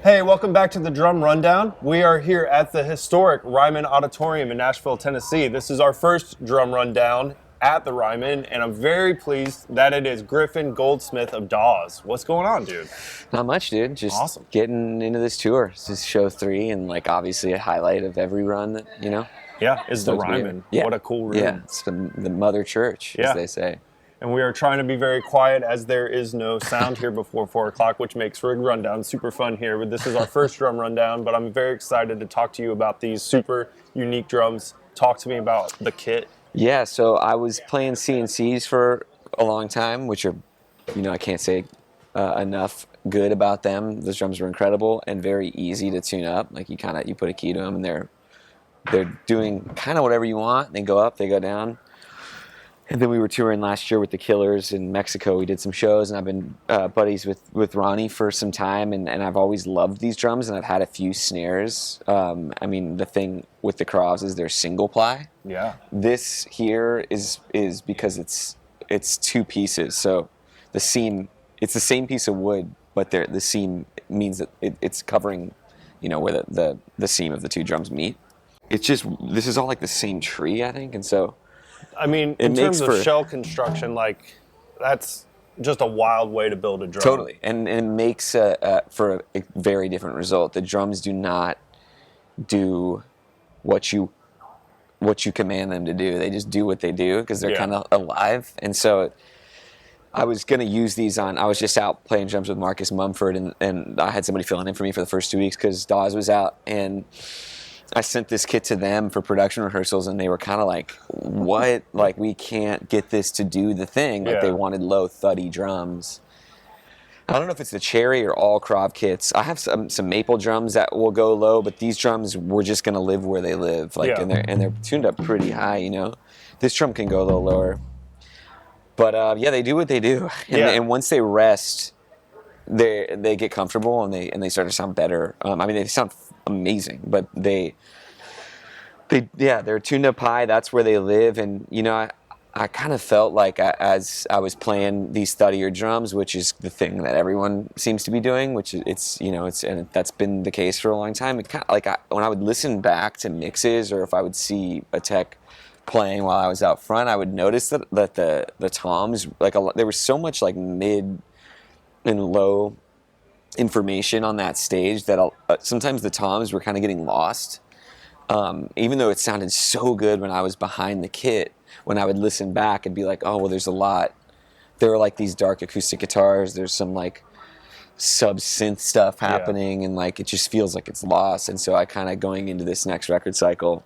Hey, welcome back to the Drum Rundown. We are here at the historic Ryman Auditorium in Nashville, Tennessee. This is our first Drum Rundown at the Ryman, and I'm very pleased that it is Griffin Goldsmith of Dawes. What's going on, dude? Not much, dude. Just awesome. Getting into this tour. This is show 3, and like obviously a highlight of every run that, you know. Yeah, is the Ryman. Yeah. What a cool room. Yeah, it's the mother church, as they say. And we are trying to be very quiet as there is no sound here before 4 o'clock, which makes rig rundown super fun here. But this is our first drum rundown, but I'm very excited to talk to you about these super unique drums. Talk to me about the kit. Yeah, so I was playing CNCs for a long time, which are, you know, I can't say enough good about them. Those drums were incredible and very easy to tune up. Like you put a key to them and they're doing kind of whatever you want. They go up, they go down. And then we were touring last year with the Killers in Mexico. We did some shows, and I've been buddies with Ronnie for some time, and I've always loved these drums, and I've had a few snares. I mean, the thing with the Cravs is they're single-ply. Yeah. This here is because it's 2 pieces, so the seam, it's the same piece of wood, but the seam means that it's covering, you know, where the seam of the 2 drums meet. It's just, this is all like the same tree, I think, and so... I mean, in terms of shell construction, like, that's just a wild way to build a drum. Totally, and it makes for a very different result. The drums do not do what you command them to do. They just do what they do because they're kind of alive. And so I was going to use these I was just out playing drums with Marcus Mumford, and I had somebody filling in for me for the first 2 weeks because Dawes was out, and I sent this kit to them for production rehearsals, and they were kind of like, what? Like, we can't get this to do the thing. Like, they wanted low, thuddy drums. I don't know if it's the Cherry or all Krav kits. I have some maple drums that will go low, but these drums, we're just going to live where they live. Like, and they're tuned up pretty high, you know? This drum can go a little lower. But, yeah, they do what they do. And once they rest, they get comfortable, and they start to sound better. I mean, they sound amazing, but they're tuned up high. That's where they live. And you know, I kind of felt like as I was playing these thuddier drums, which is the thing that everyone seems to be doing, which it's and that's been the case for a long time. It kind of like when I would listen back to mixes, or if I would see a tech playing while I was out front, I would notice that the toms, like there was so much like mid and low information on that stage that sometimes the toms were kind of getting lost. Even though it sounded so good when I was behind the kit, when I would listen back and be like, oh, well, there's a lot. There are like these dark acoustic guitars. There's some like sub-synth stuff happening, and like it just feels like it's lost. And so I kind of going into this next record cycle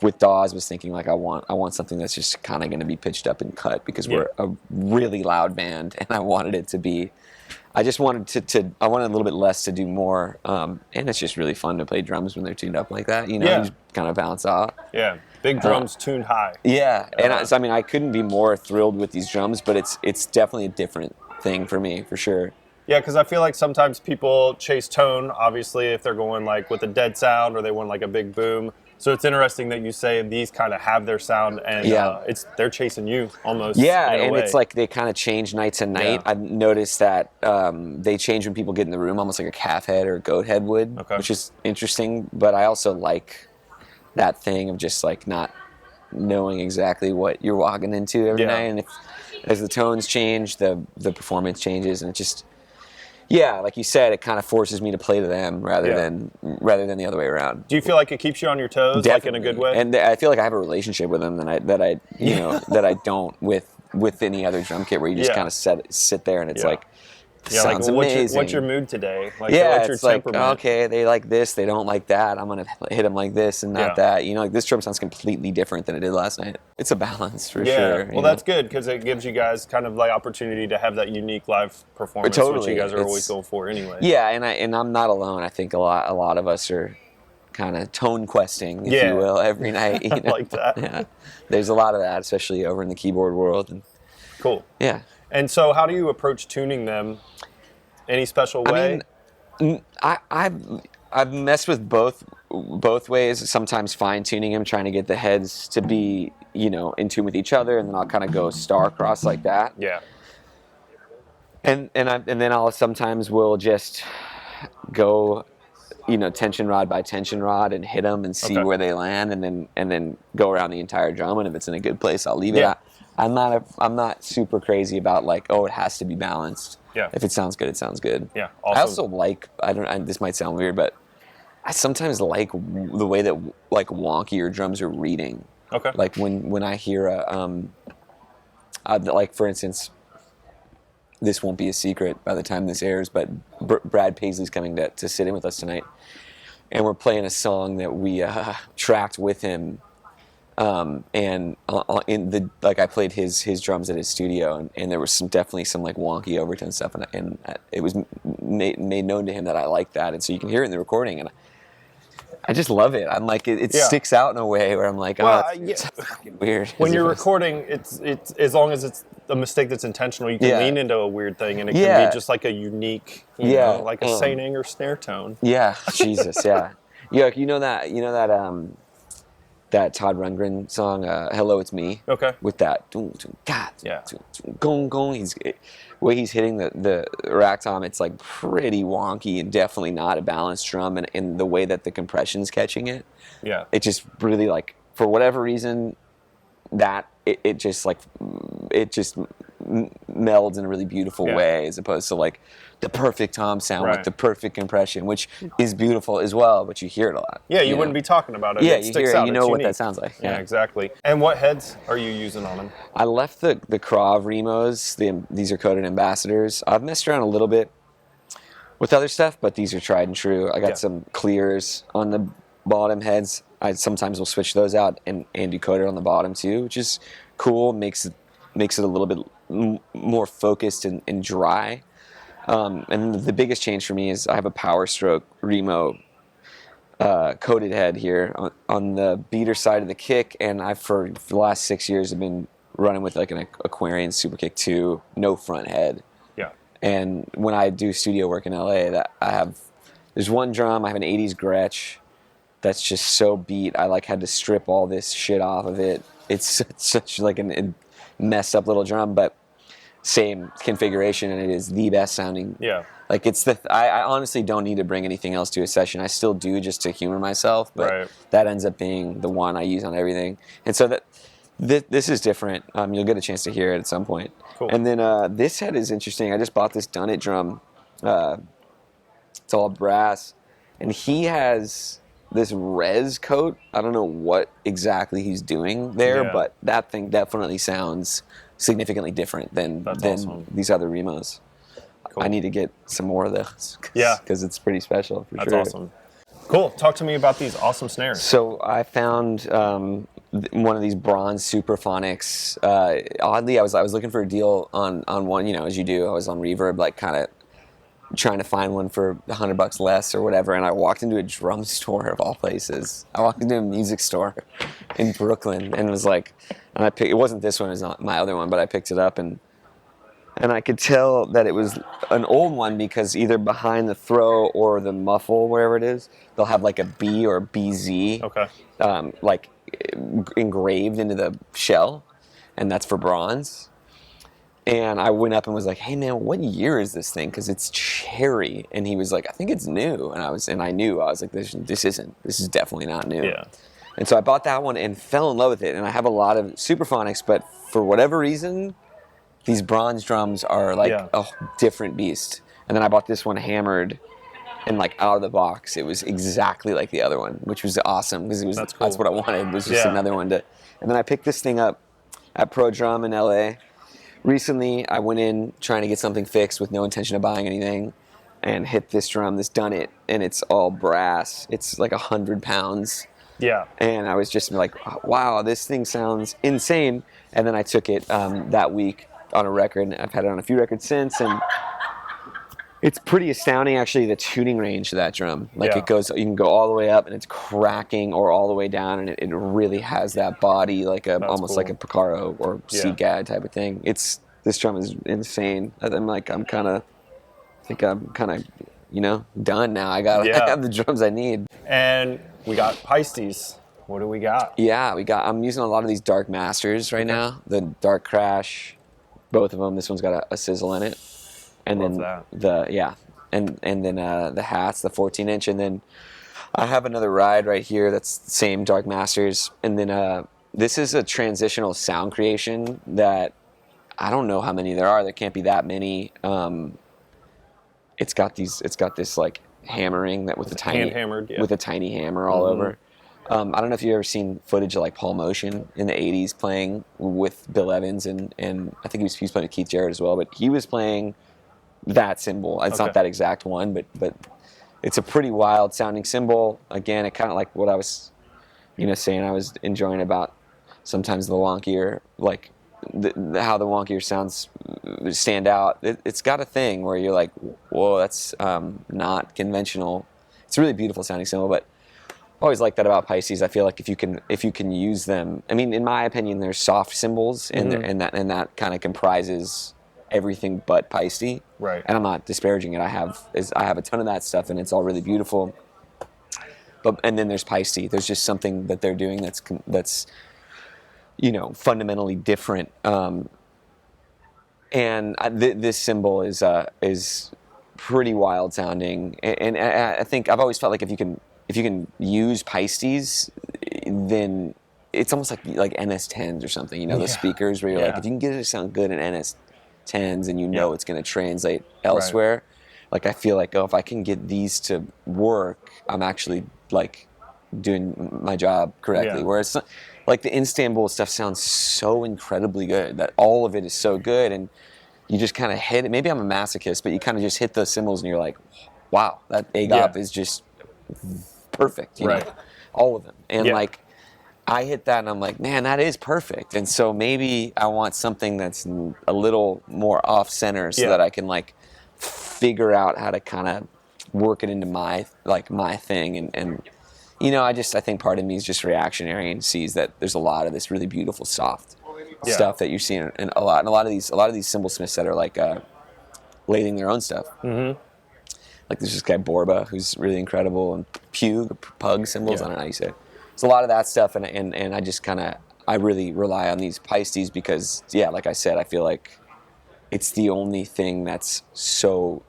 with Dawes was thinking like I want something that's just kind of going to be pitched up and cut because we're a really loud band, and I wanted it to be. I just wanted I wanted a little bit less to do more, and it's just really fun to play drums when they're tuned up like that. You know, you just kind of bounce out. Yeah, big drums tuned high. Yeah, and I mean, I couldn't be more thrilled with these drums, but it's definitely a different thing for me, for sure. Yeah, because I feel like sometimes people chase tone, obviously, if they're going like with a dead sound or they want like a big boom. So it's interesting that you say these kind of have their sound, and they're chasing you almost. Yeah, and it's like they kind of change night to night. Yeah. I've noticed that they change when people get in the room, almost like a calf head or a goat head would, which is interesting. But I also like that thing of just like not knowing exactly what you're walking into every night. And as the tones change, the performance changes, and it just... Yeah, like you said, it kind of forces me to play to them rather than the other way around. Do you feel like it keeps you on your toes, Definitely. like in a good way? And I feel like I have a relationship with them that I don't with any other drum kit, where you just kind of sit there and it's like, sounds amazing. What's your mood today? Like, what's your it's like, temperament? Okay, they like this, they don't like that. I'm gonna hit them like this and not that. You know, like this drum sounds completely different than it did last night. It's a balance for sure. Well, that's good because it gives you guys kind of like opportunity to have that unique live performance, which you guys are always going for anyway. Yeah, and I'm not alone. I think a lot of us are kind of tone questing, if you will, every night. You know? Like that. Yeah, there's a lot of that, especially over in the keyboard world. And, cool. Yeah. And so how do you approach tuning them? Any special way? I mean, I've messed with both ways. Sometimes fine tuning them, trying to get the heads to be, you know, in tune with each other, and then I'll kind of go star-crossed like that. Yeah. And then I'll sometimes will just go, tension rod by tension rod and hit them and see Okay. where they land, and then go around the entire drum. And if it's in a good place, I'll leave Yeah. it. I'm not super crazy about like, oh, it has to be balanced. Yeah. If it sounds good, it sounds good. Yeah. I also like, this might sound weird, but I sometimes like the way that like wonkier drums are reading. Okay. Like when I hear like for instance, this won't be a secret by the time this airs, but Brad Paisley's coming to sit in with us tonight, and we're playing a song that we tracked with him, and I played his drums at his studio, and there was definitely some like wonky overtone stuff, and it was made known to him that I like that, and so you can hear it in the recording, and I just love it. I'm like, it sticks out in a way where I'm like, it's fucking weird. When you're recording, it's as long as it's a mistake that's intentional, you can lean into a weird thing, and it can be just like a unique, like a St. Anger snare tone. Yeah, Jesus, yeah. You know that Todd Rundgren song, "Hello, It's Me." Okay. With that, gong gong. Way he's hitting the rack tom, it's like pretty wonky and definitely not a balanced drum, and in the way that the compression's catching it. Yeah. It just really like, for whatever reason, that it just melds in a really beautiful way, as opposed to like the perfect tom sound with the perfect compression, which is beautiful as well, but you hear it a lot. Yeah, you wouldn't be talking about it. Yeah, it you sticks hear it, out. you know what that sounds like. Yeah, exactly. And what heads are you using on them? I left the Krav Remos. These are coated ambassadors. I've messed around a little bit with other stuff, but these are tried and true. I got some clears on the bottom heads. I sometimes will switch those out and do coated on the bottom too, which is cool. Makes it a little bit more focused and dry. And the biggest change for me is I have a Power Stroke Remo coated head here on the beater side of the kick, and for the last 6 years have been running with like an Aquarian Super Kick 2, no front head. Yeah. And when I do studio work in LA, there's one drum, I have an 80s Gretsch that's just so beat. I like had to strip all this shit off of it. It's such like a messed up little drum, but same configuration, and it is the best sounding. Yeah. Like I honestly don't need to bring anything else to a session. I still do just to humor myself, but that ends up being the one I use on everything. And so this is different. You'll get a chance to hear it at some point. Cool. And then this head is interesting. I just bought this Dunnett drum. It's all brass, and he has this res coat. I don't know what exactly he's doing there, but that thing definitely sounds significantly different than these other Remos. Cool. I need to get some more of those. Because it's pretty special for sure. That's awesome. Cool. Talk to me about these awesome snares. So I found one of these bronze Supraphonics. Oddly, I was looking for a deal on one. As you do. I was on Reverb, like kind of trying to find one for $100 less or whatever, and I walked into a drum store of all places. I walked into a music store in Brooklyn and was like, it wasn't this one, it was not my other one, but I picked it up and I could tell that it was an old one because either behind the throw or the muffle, wherever it is, they'll have like a B or BZ, like engraved into the shell, and that's for bronze. And I went up and was like, "Hey man, what year is this thing? Because it's cherry." And he was like, "I think it's new." And I knew. I was like, "This is definitely not new." Yeah. And so I bought that one and fell in love with it. And I have a lot of Supraphonics, but for whatever reason, these bronze drums are like a different beast. And then I bought this one hammered, and like out of the box, it was exactly like the other one, which was awesome because that's what I wanted. It was just another one to. And then I picked this thing up at Pro Drum in LA. Recently, I went in trying to get something fixed with no intention of buying anything, and hit this drum, this Dunnett, and it's all brass. It's like 100 pounds. Yeah. And I was just like, wow, this thing sounds insane. And then I took it that week on a record, and I've had it on a few records since, and it's pretty astounding, actually, the tuning range of that drum. Like you can go all the way up and it's cracking, or all the way down, and it really has that body, like almost like a Picaro or C-Gad type of thing. This drum is insane. I'm kind of done now. I have the drums I need. And we got Paistes. What do we got? Yeah, I'm using a lot of these Dark Masters right now. The Dark Crash, both of them. This one's got a sizzle in it. And Love then that. and then the hats, the 14-inch, and then I have another ride right here that's the same Dark Masters, and then this is a transitional sound creation that I don't know how many there are. There can't be that many. It's got this like hammering that with a tiny hand-hammered, with a tiny hammer all over. I don't know if you've ever seen footage of like Paul Motion in the 80s playing with Bill Evans, and I think he was playing with Keith Jarrett as well, but he was playing that cymbal. It's not that exact one, but it's a pretty wild sounding cymbal. Again, it kind of like what I was, saying I was enjoying about sometimes the wonkier, like how the wonkier sounds stand out. It's got a thing where you're like, whoa, that's not conventional. It's a really beautiful sounding cymbal, but I always like that about Paistes. I feel like if you can use them, I mean, in my opinion, they're soft cymbals, and that kind of comprises everything but Paiste. Right. And I'm not disparaging it. I have a ton of that stuff, and it's all really beautiful. And then there's Paiste. There's just something that they're doing that's fundamentally different. This cymbal is pretty wild sounding, and I think I've always felt like if you can use Paistes, then it's almost like NS10s or something. The speakers where you're like, if you can get it to sound good in NS10s, and it's going to translate elsewhere. Right. Like I feel like, if I can get these to work, I'm actually like doing my job correctly. Yeah. Whereas like the Istanbul stuff sounds so incredibly good that all of it is so good, and you just kind of hit it. Maybe I'm a masochist, but you kind of just hit those cymbals and you're like, wow, that AGOP is just perfect. You know? All of them. And like I hit that and I'm like, man, that is perfect. And so maybe I want something that's a little more off center so that I can like figure out how to kind of work it into my thing. And I think part of me is just reactionary and sees that there's a lot of this really beautiful soft stuff that you're seeing in a lot of these cymbalsmiths that are like lathing their own stuff. Mm-hmm. Like there's this guy Borba who's really incredible, and Pew, the Pug cymbals. I don't know how you say it. There's a lot of that stuff, and I just I really rely on these Paistes because like I said, I feel like it's the only thing that's so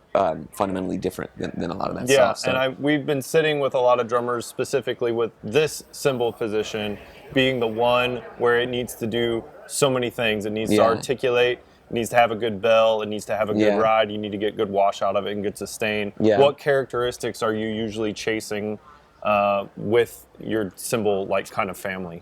fundamentally different than a lot of that soft stuff. And we've been sitting with a lot of drummers specifically with this cymbal position being the one where it needs to do so many things. It needs to articulate, it needs to have a good bell, it needs to have a good ride, you need to get good wash out of it and good sustain. Yeah. What characteristics are you usually chasing with your cymbal kind of family?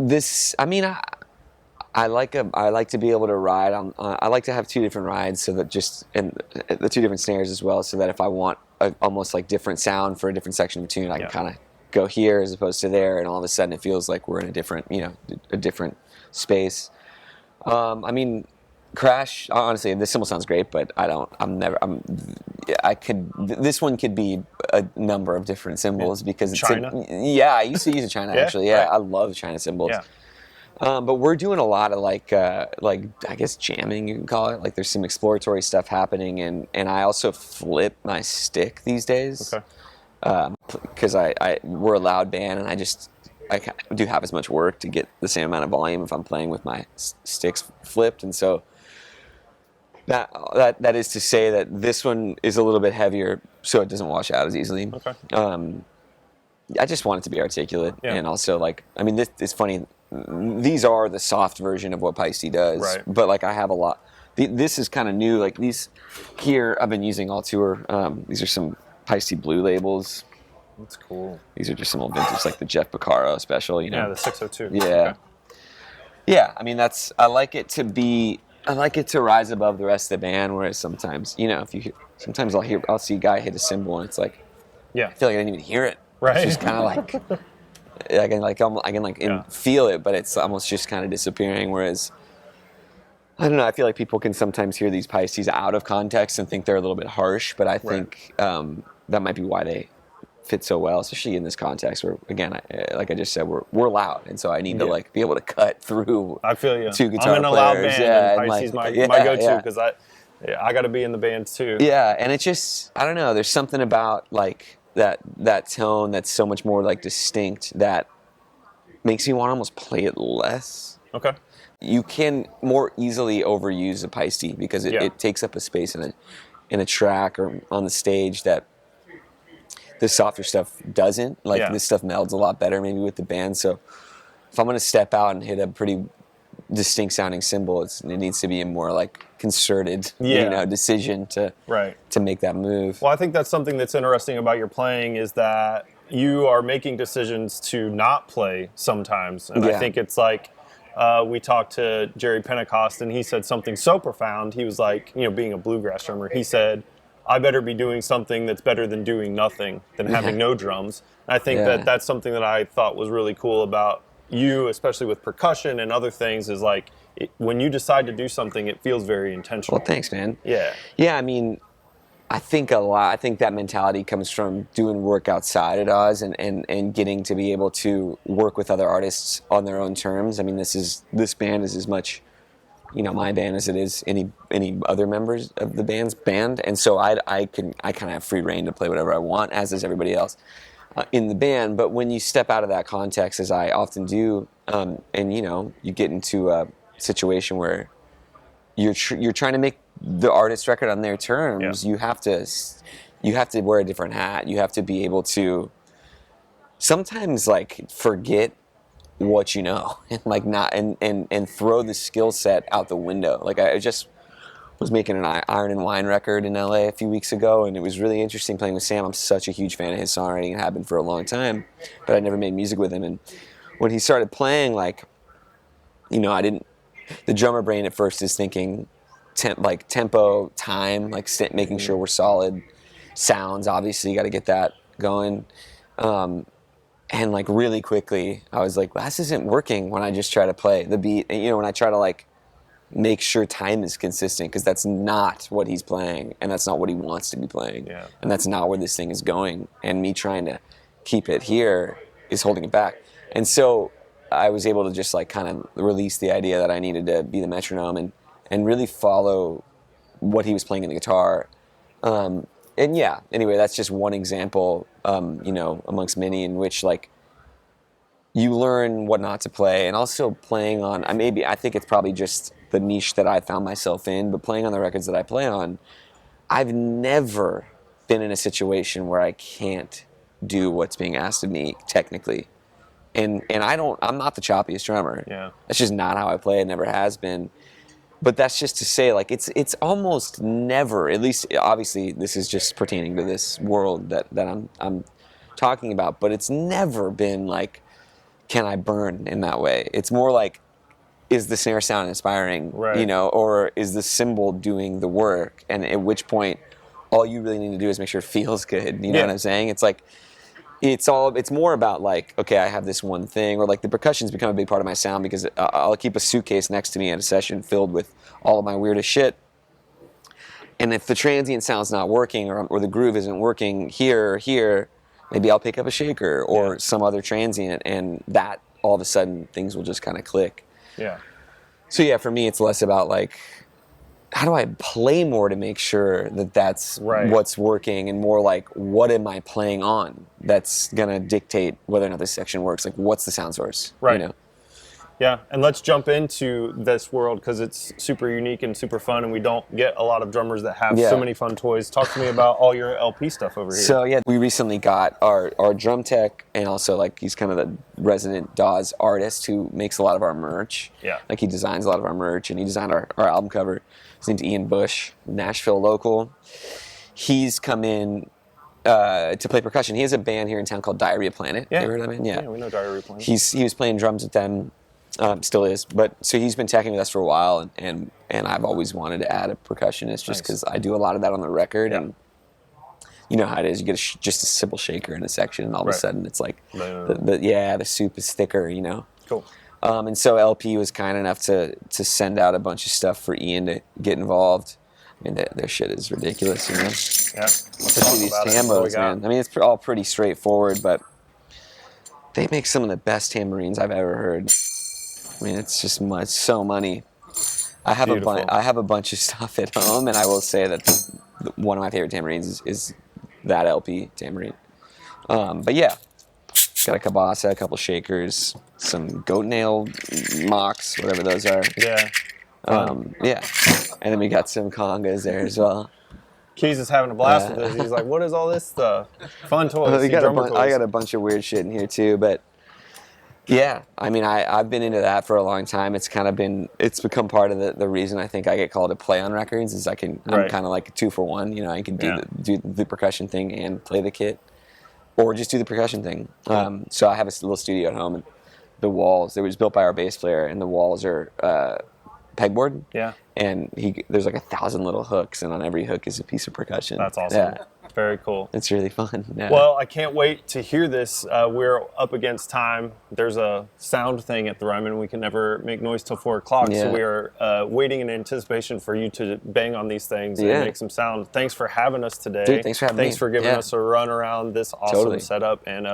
I like to be able to ride on. I like to have two different rides, so that and the two different snares as well, so that if I want almost like different sound for a different section of a tune, I can kind of go here as opposed to there, and all of a sudden it feels like we're in a different space. Crash. Honestly, this cymbal sounds great, but this one could be a number of different cymbals because it's China. I used to use a China actually. Yeah, right. I love China cymbals. Yeah. But we're doing a lot of like I guess jamming, you can call it. Like there's some exploratory stuff happening, and I also flip my stick these days. Okay. Because we're a loud band, and I do have as much work to get the same amount of volume if I'm playing with my sticks flipped, and so that is to say that this one is a little bit heavier, so it doesn't wash out as easily. Okay. I just want it to be articulate, and also this is funny. These are the soft version of what Paiste does, right. But like I have a lot. This is kind of new. Like these here, I've been using all tour. These are some Paiste blue labels. That's cool. These are just some old vintage, like the Jeff Beccaro special. Yeah, the 602. Yeah, okay. Yeah. I mean, I like it to rise above the rest of the band. Whereas sometimes, sometimes I'll see a guy hit a cymbal and it's like, I feel like I didn't even hear it. Right. It's just kind of like. I can feel it, but it's almost just kind of disappearing. Whereas, I don't know, I feel like people can sometimes hear these Paistes out of context and think they're a little bit harsh, but I think that might be why they fit so well, especially in this context where, again, like I just said, we're loud, and so I need to be able to cut through. I feel you. Two guitar I'm in a loud band, and Paistes my go-to because I got to be in the band too. Yeah, and it just, I don't know, there's something about that tone that's so much more distinct that makes me want to almost play it less. Okay. You can more easily overuse a Paiste because it takes up a space in a track or on the stage that the softer stuff doesn't. Like this stuff melds a lot better maybe with the band. So if I'm going to step out and hit a pretty distinct sounding cymbal, it needs to be a more like concerted, decision to make that move. Well, I think that's something that's interesting about your playing is that you are making decisions to not play sometimes. And I think it's like, we talked to Jerry Pentecost and he said something so profound. He was like, being a bluegrass drummer, he said, I better be doing something that's better than doing nothing, than having no drums. And I think that that's something that I thought was really cool about you, especially with percussion and other things, is like when you decide to do something, it feels very intentional. Well, thanks, man. Yeah. Yeah, I mean, I think that mentality comes from doing work outside of Dawes and getting to be able to work with other artists on their own terms. I mean, this band is as much, my band as it is any other members of the band's band. And so I kind of have free reign to play whatever I want, as does everybody else in the band. But when you step out of that context, as I often do, and you get into a situation where you're trying to make the artist record on their terms, you have to wear a different hat. You have to be able to sometimes like forget what you know and like not and throw the skill set out the window. Like I just was making an Iron and Wine record in LA a few weeks ago, and it was really interesting playing with Sam. I'm such a huge fan of his songwriting and have been for a long time, but I never made music with him. And when he started playing, like, the drummer brain at first is thinking tempo, time, like making sure we're solid. Sounds, obviously, you got to get that going. And like really quickly, I was like, well, this isn't working when I just try to play the beat. And, when I try to like make sure time is consistent, because that's not what he's playing, and that's not what he wants to be playing. Yeah. And that's not where this thing is going. And me trying to keep it here is holding it back. And so I was able to just like kind of release the idea that I needed to be the metronome and really follow what he was playing in the guitar. And yeah, anyway, that's just one example, amongst many in which like you learn what not to play, and also playing on, I think it's probably just the niche that I found myself in, but playing on the records that I play on, I've never been in a situation where I can't do what's being asked of me technically. And I'm not the choppiest drummer. Yeah. That's just not how I play. It never has been. But that's just to say, like, it's almost never, at least obviously this is just pertaining to this world that I'm talking about, but it's never been like, can I burn in that way? It's more like, is the snare sound inspiring, or is the cymbal doing the work? And at which point, all you really need to do is make sure it feels good. You know what I'm saying? It's like, it's more about like, okay, I have this one thing, or like the percussion's become a big part of my sound because I'll keep a suitcase next to me at a session filled with all of my weirdest shit. And if the transient sound's not working, or the groove isn't working here or here, maybe I'll pick up a shaker or some other transient, and that all of a sudden things will just kind of click. Yeah. So yeah, for me, it's less about like, how do I play more to make sure that that's what's working, and more like, what am I playing on that's going to dictate whether or not this section works? Like, what's the sound source? Right. Yeah, and let's jump into this world because it's super unique and super fun, and we don't get a lot of drummers that have so many fun toys. Talk to me about all your LP stuff over here. So yeah, we recently got our drum tech, and also like he's kind of the resident Dawes artist who makes a lot of our merch. Yeah. Like he designs a lot of our merch, and he designed our album cover. His name's Ian Bush, Nashville local. He's come in to play percussion. He has a band here in town called Diarrhea Planet. Yeah. You ever heard of that band? Yeah, we know Diarrhea Planet. He was playing drums with them. Still is, but so he's been teching with us for a while, and I've always wanted to add a percussionist just because I do a lot of that on the record, and you know how it is. You get just a simple shaker in a section, and all of a sudden it's like the soup is thicker, Cool. And so LP was kind enough to send out a bunch of stuff for Ian to get involved. I mean, their shit is ridiculous, Yeah. Especially these tambos, man. I mean, it's all pretty straightforward, but they make some of the best tambourines I've ever heard. I mean, it's just so money. I have a bunch of stuff at home, and I will say that one of my favorite tambourines is that LP tambourine. But yeah, got a cabasa, a couple shakers, some goat nail mocks, whatever those are. Yeah. Yeah. And then we got some congas there as well. Keys is having a blast with this. He's like, "What is all this stuff? Fun toys." I got a bunch of weird shit in here too, but yeah, I mean, I've been into that for a long time. It's become part of the reason I think I get called to play on records is I'm kind of like a 2-for-1. You know, I can do the percussion thing and play the kit, or just do the percussion thing. So I have a little studio at home, and the walls, it was built by our bass player, and the walls are pegboard. Yeah. And there's like 1,000 little hooks, and on every hook is a piece of percussion. That's awesome. Yeah. Very cool. It's really fun. Yeah. Well, I can't wait to hear this. We're up against time. There's a sound thing at the Ryman. We can never make noise till 4 o'clock. Yeah. So we are waiting in anticipation for you to bang on these things and make some sound. Thanks for having us today. Dude, thanks for having me. Thanks for giving us a run around this awesome setup, and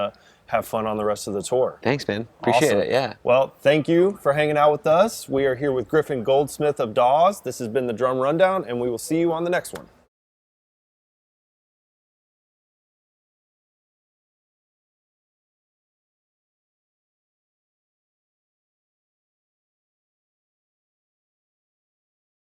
have fun on the rest of the tour. Thanks, man. Appreciate it. Yeah. Well, thank you for hanging out with us. We are here with Griffin Goldsmith of Dawes. This has been the Drum Rundown, and we will see you on the next one.